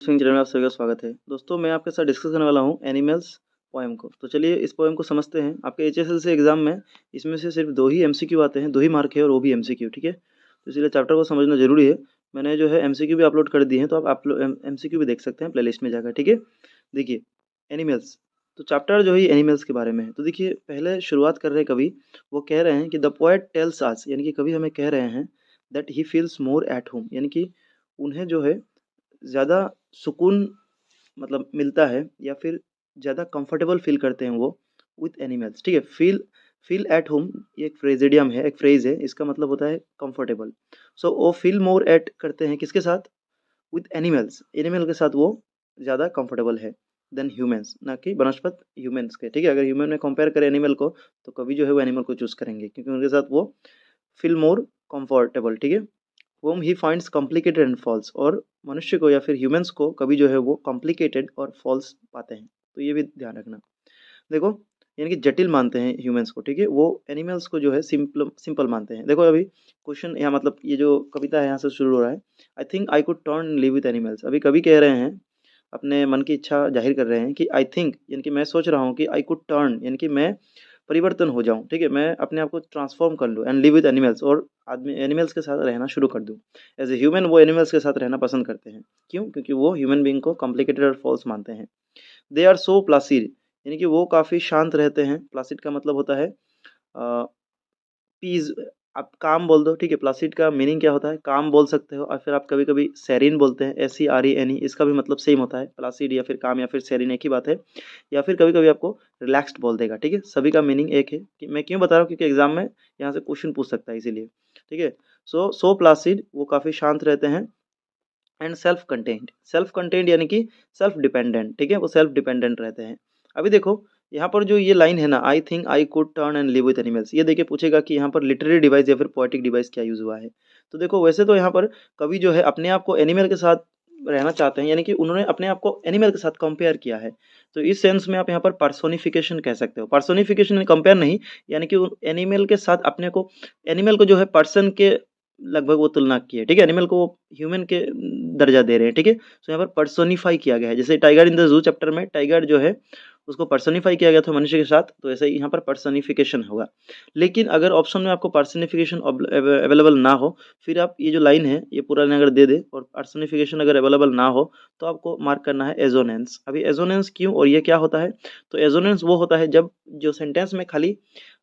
Singh channel में आप सभी का स्वागत है। दोस्तों मैं आपके साथ डिस्कस करने वाला हूँ एनिमल्स पोएम को। तो चलिए इस पोएम को समझते हैं। आपके एचएसएलसी एग्जाम में इसमें से सिर्फ 2 ही एमसीक्यू आते हैं, 2 ही मार्क है और वो भी एमसीक्यू, ठीक है? तो इसलिए चैप्टर को समझना ज़रूरी है। मैंने जो है एमसीक्यू भी अपलोड कर दिए हैं, तो आप एमसीक्यू भी देख सकते हैं प्लेलिस्ट में जाकर, ठीक है? देखिए एनिमल्स, तो चैप्टर जो है एनिमल्स के बारे में है। तो देखिए पहले शुरुआत कर रहे हैं कवि, वो कह रहे हैं कि द पोएट टेल्स अस, यानी कि कवि हमें कह रहे हैं that he feels more at home, यानी कि उन्हें जो है ज़्यादा सुकून मतलब मिलता है या फिर ज़्यादा कंफर्टेबल फील करते हैं वो विथ एनिमल्स, ठीक है? फील फील एट होम, ये एक फ्रेजेडियम है, एक फ्रेज है, इसका मतलब होता है कंफर्टेबल। सो वो फील मोर एट करते हैं किसके साथ? विथ एनिमल्स, एनिमल के साथ वो ज़्यादा कंफर्टेबल है देन ह्यूमंस, ना कि बनस्पत ह्यूमंस के, ठीक है? अगर ह्यूमन में कंपेयर करें एनिमल को, तो कभी जो है वो एनिमल को चूज करेंगे क्योंकि उनके साथ वो फील मोर कंफर्टेबल, ठीक है? whom he finds complicated and false, और मनुष्य को या फिर ह्यूमंस को कभी जो है वो कॉम्प्लिकेटेड और फॉल्स पाते हैं। तो ये भी ध्यान रखना। देखो यानी कि जटिल मानते हैं ह्यूमंस को, ठीक है? वो एनिमल्स को जो है सिंपल सिंपल मानते हैं। देखो अभी क्वेश्चन यहाँ मतलब ये जो कविता है यहाँ से शुरू हो रहा है, I think I could turn live with animals. अभी कवि कह रहे हैं, अपने मन की इच्छा जाहिर कर रहे हैं कि आई थिंक यानी कि मैं सोच रहा हूँ कि आई कुड टर्न यानी कि मैं परिवर्तन हो जाऊँ, ठीक है? मैं अपने आप को ट्रांसफ़ॉर्म कर लूँ एंड लिव विद एनिमल्स, और आदमी एनिमल्स के साथ रहना शुरू कर दूँ। एज़ अ ह्यूमन वो एनिमल्स के साथ रहना पसंद करते हैं। क्यों? क्योंकि वो ह्यूमन बीइंग को कॉम्प्लिकेटेड और फ़ॉल्स मानते हैं। दे आर सो प्लासिड, यानी कि वो काफ़ी शांत रहते हैं। प्लासिड का मतलब होता है पीस, आप काम बोल दो, ठीक है? प्लासिड का मीनिंग क्या होता है? काम बोल सकते हो, और फिर आप कभी-कभी सेरीन बोलते हैं, SERENE, इसका भी मतलब सेम होता है। प्लासिड या फिर काम या फिर सेरीन एक ही बात है। या फिर कभी-कभी आपको रिलैक्स्ड बोल देगा, ठीक है? सभी का मीनिंग एक है। कि मैं क्यों बता रहा हूँ? क्योंकि एग्ज़ाम में यहाँ से क्वेश्चन पूछ सकता है इसीलिए, ठीक है? सो प्लासिड, वो काफ़ी शांत रहते हैं। And self contained, self contained यानी कि सेल्फ डिपेंडेंट, ठीक है? वो सेल्फ डिपेंडेंट रहते हैं। अभी देखो यहाँ पर जो ये लाइन है ना, I think I could turn and live with animals, ये देखिए पूछेगा कि यहाँ पर लिटरेरी डिवाइस या फिर पोएटिक डिवाइस क्या यूज़ हुआ है। तो देखो वैसे तो यहाँ पर कवि जो है अपने आप को एनिमल के साथ रहना चाहते हैं, यानी कि उन्होंने अपने आप को एनिमल के साथ कंपेयर किया है। तो इस सेंस में आप यहाँ पर पर्सोनिफिकेशन कह सकते हो। पर्सोनिफिकेशन कंपेयर नहीं, यानी कि एनिमल के साथ अपने को, एनिमल को जो है पर्सन के लगभग वो तुलना की है, ठीक है? एनिमल को ह्यूमन के दर्जा दे रहे हैं, ठीक है? सो यहाँ पर पर्सोनिफाई किया गया है। जैसे tiger in the zoo chapter में टाइगर जो है उसको पर्सोनिफाई किया गया था मनुष्य के साथ, तो ऐसे ही यहाँ पर पर्सोनिफिकेशन होगा। लेकिन अगर ऑप्शन में आपको पर्सोनिफिकेशन अवेलेबल ना हो, फिर आप ये जो लाइन है ये पूरा लाइन अगर दे दे और पर्सोनिफिकेशन अगर अवेलेबल ना हो, तो आपको मार्क करना है एजोनेंस। अभी एजोनेंस क्यों और ये क्या होता है? तो एजोनेंस वो होता है जब जो सेंटेंस में खाली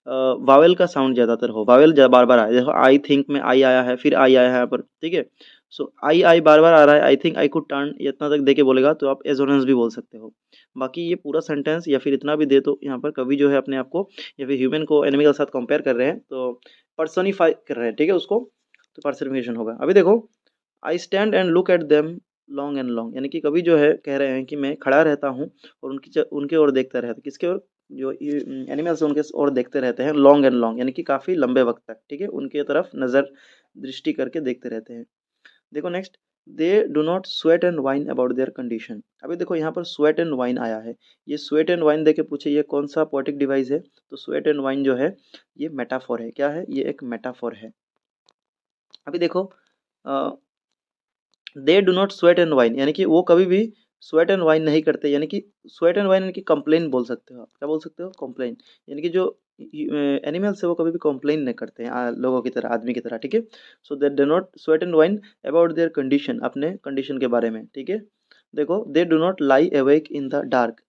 वावेल का साउंड ज़्यादातर हो, वावेल बार बार आए। देखो आई थिंक में आई आया है, फिर आई आया है यहाँ पर, ठीक है? सो आई बार बार आ रहा है, I think I could turn, ये इतना तक दे के बोलेगा तो आप एजोनेंस भी बोल सकते हो। बाकी ये पूरा सेंटेंस या फिर इतना भी दे, तो यहाँ पर कवि जो है अपने आप को या फिर ह्यूमन को एनिमल के साथ कंपेयर कर रहे हैं, तो पर्सोनिफाई कर रहे हैं, ठीक है उसको? तो पर्सनिफिकेशन होगा। अभी देखो I stand and look at them long and long, यानी कि कवि जो है कह रहे हैं कि मैं खड़ा रहता हूँ और उनके ओर देखता रहता, किसके ओर? जो एनिमल्स उनके ओर देखते रहते हैं लॉन्ग एंड लॉन्ग, यानी कि काफ़ी लंबे वक्त तक, ठीक है? उनके तरफ नज़र दृष्टि करके देखते रहते हैं। देखो next, they do not sweat and whine about their condition. अभी देखो यहाँ पर स्वेट एंड वाइन आया है। ये स्वेट एंड वाइन देके पूछे ये कौन सा पोएटिक डिवाइस है? तो स्वेट एंड वाइन जो है ये मेटाफोर है। क्या है? ये एक मेटाफोर है। अभी देखो they do not sweat and wine, यानी कि वो कभी भी स्वेट एंड वाइन नहीं करते, यानी कि स्वेट एंड वाइन यानी कि कंप्लेन बोल सकते हो आप। क्या बोल सकते हो? कंप्लेन, यानी कि जो एनिमल्स है वो कभी भी कंप्लेन नहीं करते हैं लोगों की तरह, आदमी की तरह, ठीक है? So they do not sweat and whine about their condition, अपने कंडीशन के बारे में, ठीक है? देखो they do not lie awake in the dark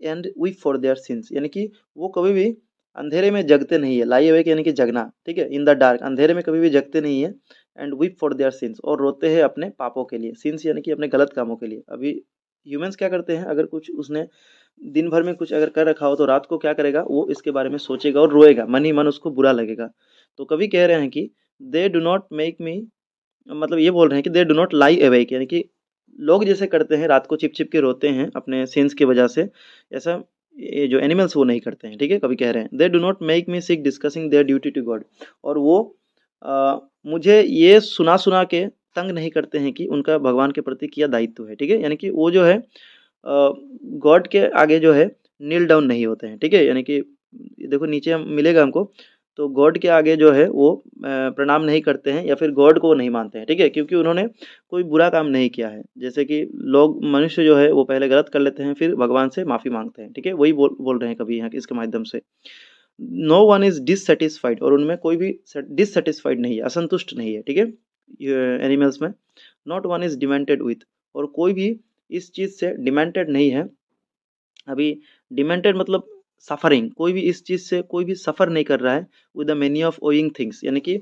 and weep for their sins, यानी कि वो कभी भी अंधेरे में जगते नहीं है। लाई अवेक यानी कि जगना, ठीक है? इन द डार्क, अंधेरे में कभी भी जगते नहीं है। And weep for their since, और रोते हैं अपने पापों के लिए। सिंस यानी कि अपने गलत कामों के लिए। अभी ह्यूमंस क्या करते हैं? अगर कुछ उसने दिन भर में कुछ अगर कर रखा हो तो रात को क्या करेगा? वो इसके बारे में सोचेगा और रोएगा, मन ही मन उसको बुरा लगेगा। तो कभी कह रहे हैं कि दे डू नॉट मेक मी, मतलब ये बोल रहे हैं कि दे डू नॉट लाई अवेक, यानी कि लोग जैसे करते हैं रात को छिप छिप के रोते हैं अपने सिंस की वजह से, ऐसा ये जो एनिमल्स वो नहीं करते हैं, ठीक है? कभी कह रहे हैं they do not make me sick discussing their duty to God, और वो मुझे ये सुना सुना के तंग नहीं करते हैं कि उनका भगवान के प्रति किया दायित्व है, ठीक है? यानी कि वो जो है गॉड के आगे जो है नील डाउन नहीं होते हैं, ठीक है? यानी कि देखो नीचे हम मिलेगा हमको तो गॉड के आगे जो है वो प्रणाम नहीं करते हैं या फिर गॉड को नहीं मानते हैं, ठीक है, क्योंकि उन्होंने कोई बुरा काम नहीं किया है। जैसे कि लोग मनुष्य जो है वो पहले गलत कर लेते हैं फिर भगवान से माफ़ी मांगते हैं, ठीक है, वही बोल बोल रहे हैं कभी यहाँ इसके माध्यम से। नो वन इज डिससेटिस्फाइड, और उनमें कोई भी डिससेटिस्फाइड नहीं है, असंतुष्ट नहीं है, ठीक है, एनिमल्स में। Not one is demented with, और कोई भी इस चीज़ से डिमेंटेड नहीं है। अभी डिमेंटेड मतलब सफरिंग, कोई भी इस चीज़ से कोई भी सफ़र नहीं कर रहा है with the many of owing things, यानी कि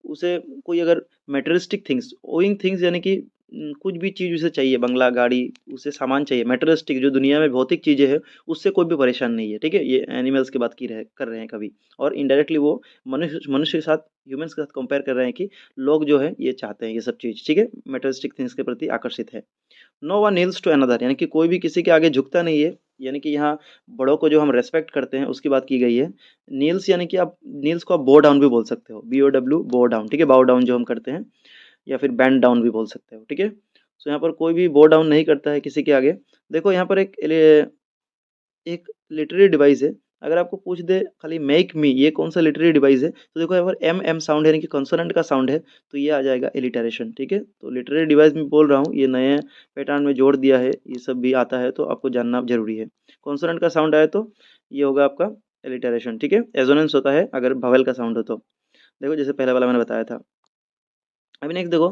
उसे कोई अगर मटेरियलिस्टिक थिंग्स, ओइंग थिंग्स यानी कि कुछ भी चीज़ उसे चाहिए, बंगला गाड़ी, उसे सामान चाहिए, मटेरियलिस्टिक जो दुनिया में भौतिक चीज़ें हैं उससे कोई भी परेशान नहीं है, ठीक है, ये एनिमल्स की बात की रहे कर रहे हैं कभी। और इनडायरेक्टली वो मनुष्य मनुष्य के साथ, ह्यूमंस के साथ कंपेयर कर रहे हैं कि लोग जो है ये चाहते हैं ये सब चीज़, ठीक है, मटेरियलिस्टिक थिंग्स के प्रति आकर्षित है। No one kneels to another, यानी कि कोई भी किसी के आगे झुकता नहीं है, यानी कि यहाँ बड़ों को जो हम रेस्पेक्ट करते हैं उसकी बात की गई है। नील्स यानी कि आप नील्स को आप बो डाउन भी बोल सकते हो, BOW, बो डाउन, ठीक है, बाउ डाउन जो हम करते हैं, या फिर बैंड डाउन भी बोल सकते हो, ठीक है। सो यहाँ पर कोई भी बो डाउन नहीं करता है किसी के आगे। देखो यहाँ पर एक लिटरेरी डिवाइस है। अगर आपको पूछ दे खाली मेक मी ये कौन सा लिटरेरी डिवाइस है, तो देखो यहाँ पर एम साउंड है, यानी कि कॉन्सोनेंट का साउंड है, तो ये आ जाएगा एलिटरेशन, ठीक है। तो लिटरेरी डिवाइस में बोल रहा हूँ, ये नए पैटर्न में जोड़ दिया है, ये सब भी आता है तो आपको जानना जरूरी है। कॉन्सोनेंट का साउंड आए तो ये होगा आपका एलिटरेशन, ठीक है। एजोनेंस होता है अगर भवेल का साउंड हो तो, देखो जैसे पहले वाला मैंने बताया था। अभी नेक्स्ट देखो,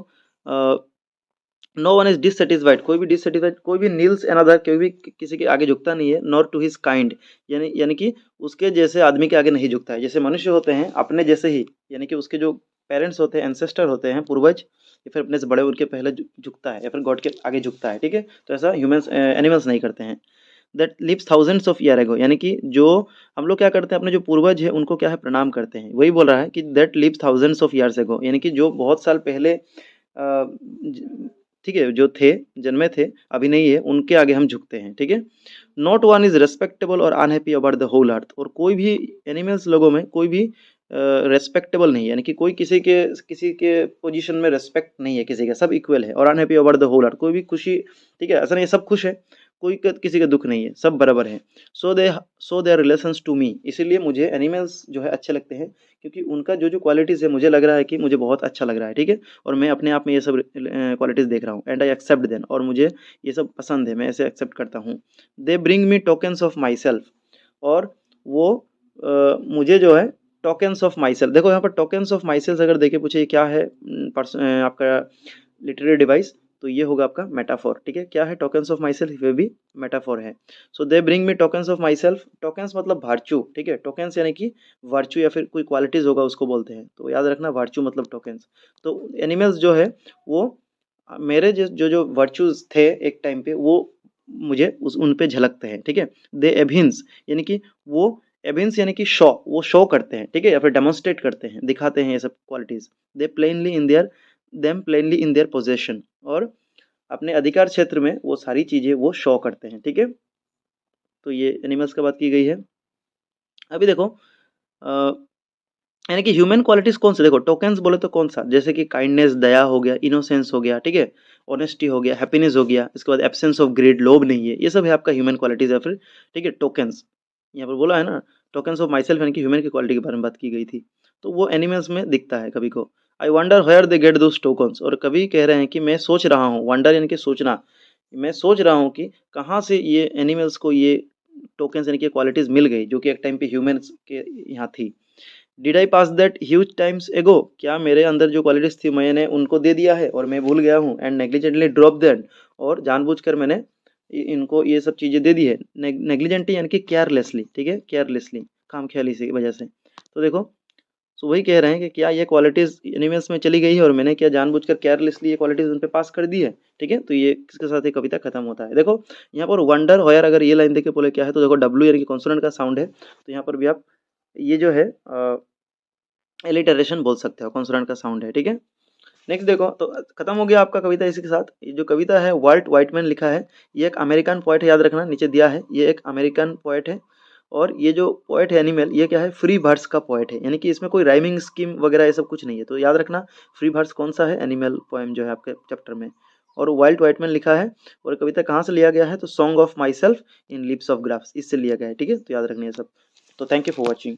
नो वन इज डिससेटिस्फाइड, कोई भी डिससेटिस्फाइड, कोई भी नील्स अनदर, कोई भी किसी के आगे झुकता नहीं है, नॉट टू हिज काइंड, यानी कि उसके जैसे आदमी के आगे नहीं झुकता है। जैसे मनुष्य होते हैं अपने जैसे ही, यानी कि उसके जो पेरेंट्स होते हैं, एंसेस्टर होते हैं, पूर्वज, या फिर अपने से बड़े उनके पहले झुकता है, या फिर गॉड के आगे झुकता है, ठीक है। तो ऐसा ह्यूमंस एनिमल्स नहीं करते हैं। That lives thousands of year ago, यानी कि जो हम लोग क्या करते हैं, अपने जो पूर्वज है उनको क्या है प्रणाम करते हैं, वही बोल रहा है कि that lives thousands of years ago, यानी कि जो बहुत साल पहले ठीक है, जो थे, जन्मे थे, अभी नहीं है, उनके आगे हम झुकते हैं, ठीक है। नॉट वन इज रेस्पेक्टेबल और unhappy about the whole earth, और कोई भी एनिमल्स लोगों में कोई भी रेस्पेक्टेबल नहीं है, यानी कि कोई किसी के पोजीशन में रेस्पेक्ट नहीं है किसी का, सब इक्वल है। और unhappy about the whole earth, कोई भी खुशी, ठीक है, ऐसा नहीं है सब खुश है, कोई किसी का दुख नहीं है, सब बराबर है। So their relations to me, इसीलिए मुझे एनिमल्स जो है अच्छे लगते हैं, क्योंकि उनका जो जो क्वालिटीज़ है मुझे लग रहा है कि मुझे बहुत अच्छा लग रहा है, ठीक है। और मैं अपने आप में ये सब क्वालिटीज़ देख रहा हूँ, एंड आई एक्सेप्ट देन, और मुझे ये सब पसंद है, मैं ऐसे एक्सेप्ट करता हूँ। दे bring me tokens of my self, और वो मुझे जो है टोकन्स ऑफ माई सेल्फ, देखो यहाँ पर टोकन्स ऑफ माई सेल्फ अगर देखे पूछे क्या है आपका लिटरेरी डिवाइस, तो ये होगा आपका मेटाफोर, ठीक है। क्या है टोकन्स ऑफ माई सेल्फ, ये भी मेटाफोर है। So they bring me tokens of myself, tokens मतलब वर्चू, ठीक है, टोकन्स यानी कि वर्चू या फिर कोई क्वालिटीज होगा उसको बोलते हैं, तो याद रखना वर्चू मतलब टोकन्स। तो एनिमल्स जो है वो मेरे जो जो वर्चूज थे एक टाइम पे, वो मुझे उस उन पे झलकते हैं, ठीक है। दे एभिन्स, यानी कि वो एभिन्स यानी कि शो, वो शो करते हैं, ठीक है, या फिर डेमोन्स्ट्रेट करते हैं, दिखाते हैं ये सब qualities. They plainly in their them plainly in their possession, और अपने अधिकार क्षेत्र में वो सारी चीजें वो शो करते हैं, ठीक है। तो ये एनिमल्स का बात की गई है। अभी देखो यानी कि ह्यूमन क्वालिटीज कौन से, देखो टोकन्स बोले तो कौन सा, जैसे कि काइंडनेस, दया हो गया, इनोसेंस हो गया, ठीक है, ऑनेस्टी हो गया, हैप्पीनेस हो गया, इसके बाद एब्सेंस ऑफ ग्रीड, लोभ नहीं है, ये सब है आपका ह्यूमन क्वालिटीज है फिर, ठीक है, टोकन्स। यहाँ पर बोला है ना टोकन्स ऑफ माइसेल्फ, यानी कि ह्यूमन की क्वालिटी के बारे में बात की गई थी, तो वो एनिमल्स में दिखता है कभी को। I wonder where they get those tokens, और कभी कह रहे हैं कि मैं सोच रहा हूँ, वंडर यानी कि सोचना, मैं सोच रहा हूँ कि कहाँ से ये एनिमल्स को ये टोकन्स यानी कि क्वालिटीज मिल गई, जो कि एक टाइम पे ह्यूमंस के यहाँ थी। Did I pass that huge times एगो, क्या मेरे अंदर जो क्वालिटीज थी मैंने उनको दे दिया है और मैं भूल गया हूँ। एंड नेग्लिजेंटली ड्रॉप दैट, और जानबूझकर मैंने इनको ये सब चीज़ें दे दी है। नेग्लिजेंटली यानी कि केयरलेसली, ठीक है, केयरलेसली, काम ख्याली से वजह से। तो देखो, सो वही कह रहे हैं कि क्या ये क्वालिटीज़ एनिमल्स में चली गई है और मैंने क्या जानबूझकर केयरलेसली ये क्वालिटीज़ उन पे पास कर दी है, ठीक है। तो ये किसके साथ ये कविता खत्म होता है। देखो यहाँ पर वंडर होयर, अगर ये लाइन देखे बोले क्या है, तो देखो डब्ल्यू यानी कि कॉन्सोनेंट का साउंड है, तो यहाँ पर भी आप ये जो है एलिटरेशन बोल सकते हो, कॉन्सोनेंट का साउंड है, ठीक है। नेक्स्ट देखो, तो खत्म हो गया आपका कविता इसी के साथ। ये जो कविता है वाल्ट व्हाइटमैन लिखा है, ये एक अमेरिकन पोएट है, याद रखना नीचे दिया है, ये एक अमेरिकन पोएट है। और ये जो पोएट है एनिमल, ये क्या है, फ्री वर्ड्स का पोएट है, यानी कि इसमें कोई राइमिंग स्कीम वगैरह ये सब कुछ नहीं है। तो याद रखना फ्री वर्ड्स कौन सा है, एनिमल पोएम जो है आपके चैप्टर में। और वाल्ट व्हाइटमैन लिखा है, और कविता कहाँ से लिया गया है, तो song of my self in lips of graphs, इससे लिया गया है, ठीक है। तो याद रखना ये सब। तो थैंक यू फॉर वॉचिंग।